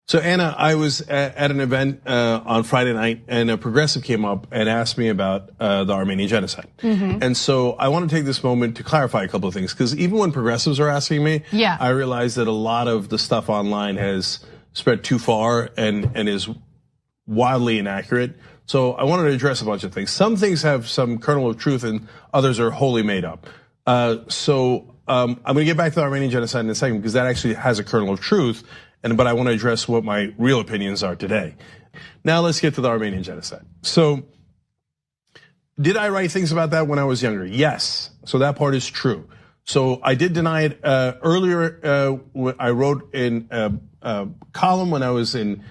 So Anna, I was at an event on Friday night, and a progressive came up and asked me about the Armenian Genocide. And so I want to take this moment to clarify a couple of things, because even when progressives are asking me, I realize that a lot of the stuff online has spread too far and is wildly inaccurate. So I wanted to address a bunch of things. Some things have some kernel of truth, and others are wholly made up. I'm going to get back to the Armenian Genocide in a second, because that actually has a kernel of truth. But I want to address what my real opinions are today. Now let's get to the Armenian Genocide. So, did I write things about that when I was younger? Yes. So that part is true. So I did deny it earlier. I wrote in a column when I was in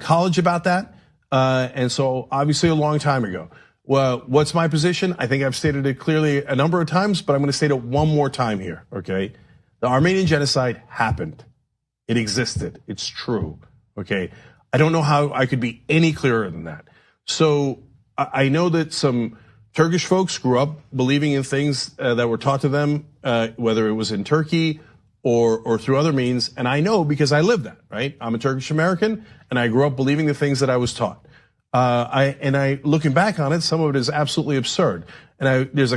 college about that, and so obviously a long time ago. Well, what's my position? I think I've stated it clearly a number of times, but I'm going to state it one more time here. Okay, the Armenian Genocide happened. It existed, it's true, okay? I don't know how I could be any clearer than that. So I know that some Turkish folks grew up believing in things that were taught to them, whether it was in Turkey or through other means, and I know because I lived that, right? I'm a Turkish American, and I grew up believing the things that I was taught. Looking back on it, some of it is absolutely absurd. And there's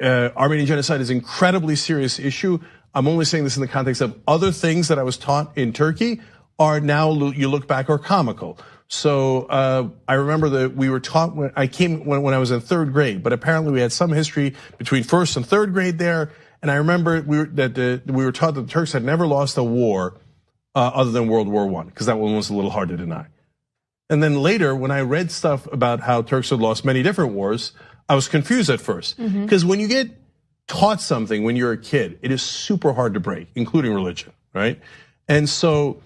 Armenian Genocide is an incredibly serious issue. I'm only saying this in the context of other things that I was taught in Turkey are now, you look back, are comical. So I remember that we were taught when I was in third grade, but apparently we had some history between first and third grade there. And I remember we were taught that the Turks had never lost a war other than World War I, because that one was a little hard to deny. And then later, when I read stuff about how Turks had lost many different wars, I was confused at first, because when you get taught something when you're a kid, it is super hard to break, including religion, right? And so,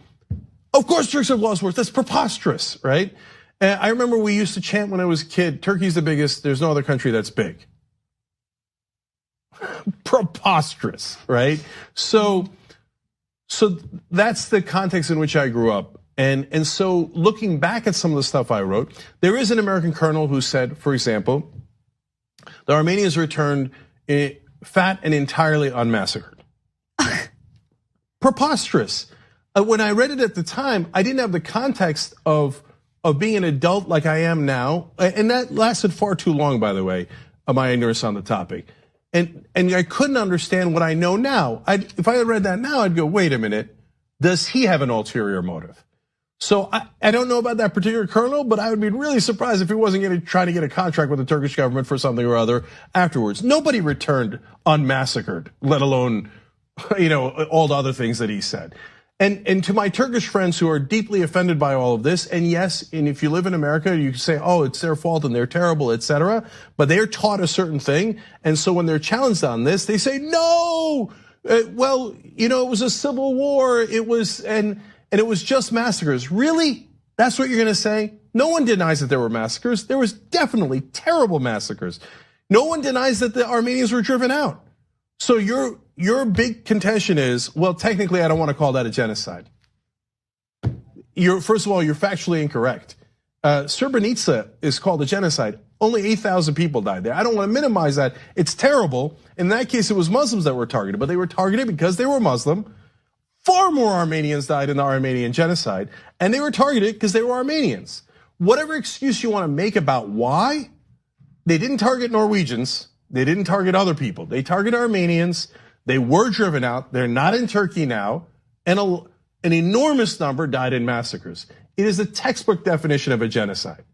of course, Turks have lost wars. That's preposterous, right? And I remember we used to chant when I was a kid, Turkey's the biggest, there's no other country that's big. Preposterous, right? So that's the context in which I grew up. And so looking back at some of the stuff I wrote, there is an American colonel who said, for example, the Armenians returned fat and entirely unmassacred. Preposterous. When I read it at the time, I didn't have the context of being an adult like I am now, and that lasted far too long, by the way, my ignorance on the topic. And I couldn't understand what I know now. If I had read that now, I'd go, wait a minute, does he have an ulterior motive? So I don't know about that particular colonel, but I would be really surprised if he wasn't going to try to get a contract with the Turkish government for something or other afterwards. Nobody returned unmassacred, let alone, all the other things that he said. And to my Turkish friends who are deeply offended by all of this, and yes, and if you live in America, you can say, oh, it's their fault and they're terrible, etc. But they're taught a certain thing, and so when they're challenged on this, they say, no, well, it was a civil war, it was and it was just massacres. Really? That's what you're gonna say? No one denies that there were massacres. There was definitely terrible massacres. No one denies that the Armenians were driven out. So your big contention is, well, technically I don't wanna call that a genocide. First of all, you're factually incorrect. Srebrenica is called a genocide. Only 8,000 people died there. I don't wanna minimize that. It's terrible. In that case, it was Muslims that were targeted, but they were targeted because they were Muslim. Far more Armenians died in the Armenian Genocide, and they were targeted because they were Armenians. Whatever excuse you want to make about why, they didn't target Norwegians, they didn't target other people, they targeted Armenians, they were driven out, they're not in Turkey now, and an enormous number died in massacres. It is the textbook definition of a genocide.